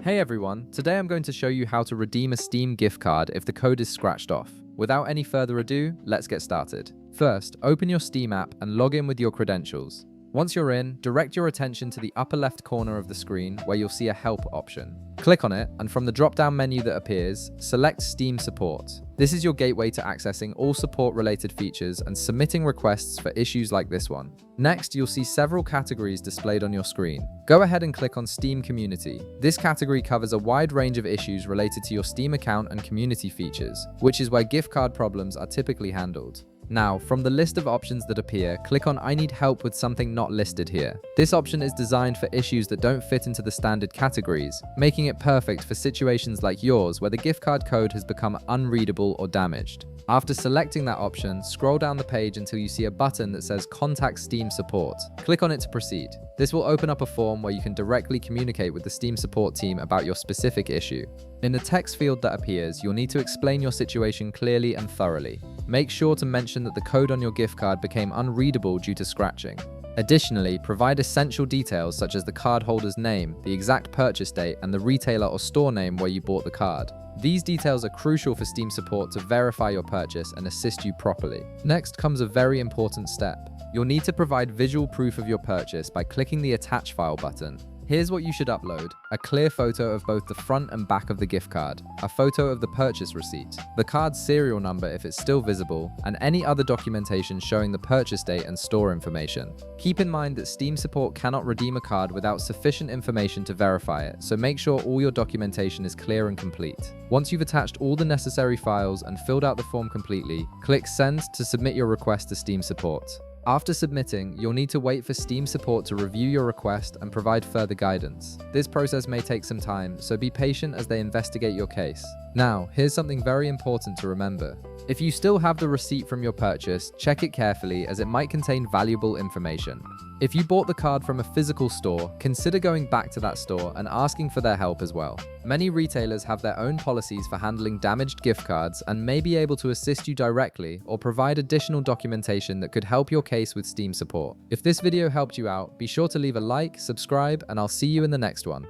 Hey everyone, today I'm going to show you how to redeem a Steam gift card if the code is scratched off. Without any further ado, let's get started. First, open your Steam app and log in with your credentials. Once you're in, direct your attention to the upper left corner of the screen where you'll see a help option. Click on it, and from the drop-down menu that appears, select Steam Support. This is your gateway to accessing all support-related features and submitting requests for issues like this one. Next, you'll see several categories displayed on your screen. Go ahead and click on Steam Community. This category covers a wide range of issues related to your Steam account and community features, which is where gift card problems are typically handled. Now, from the list of options that appear, click on I need help with something not listed here. This option is designed for issues that don't fit into the standard categories, making it perfect for situations like yours where the gift card code has become unreadable or damaged. After selecting that option, scroll down the page until you see a button that says Contact Steam Support. Click on it to proceed. This will open up a form where you can directly communicate with the Steam support team about your specific issue. In the text field that appears, you'll need to explain your situation clearly and thoroughly. Make sure to mention that the code on your gift card became unreadable due to scratching. Additionally, provide essential details such as the cardholder's name, the exact purchase date, and the retailer or store name where you bought the card. These details are crucial for Steam support to verify your purchase and assist you properly. Next comes a very important step. You'll need to provide visual proof of your purchase by clicking the Attach File button. Here's what you should upload: a clear photo of both the front and back of the gift card, a photo of the purchase receipt, the card's serial number if it's still visible, and any other documentation showing the purchase date and store information. Keep in mind that Steam support cannot redeem a card without sufficient information to verify it, so make sure all your documentation is clear and complete. Once you've attached all the necessary files and filled out the form completely, click Send to submit your request to Steam support. After submitting, you'll need to wait for Steam support to review your request and provide further guidance. This process may take some time, so be patient as they investigate your case. Now, here's something very important to remember. If you still have the receipt from your purchase, check it carefully as it might contain valuable information. If you bought the card from a physical store, consider going back to that store and asking for their help as well. Many retailers have their own policies for handling damaged gift cards and may be able to assist you directly or provide additional documentation that could help your case with Steam support. If this video helped you out, be sure to leave a like, subscribe, and I'll see you in the next one.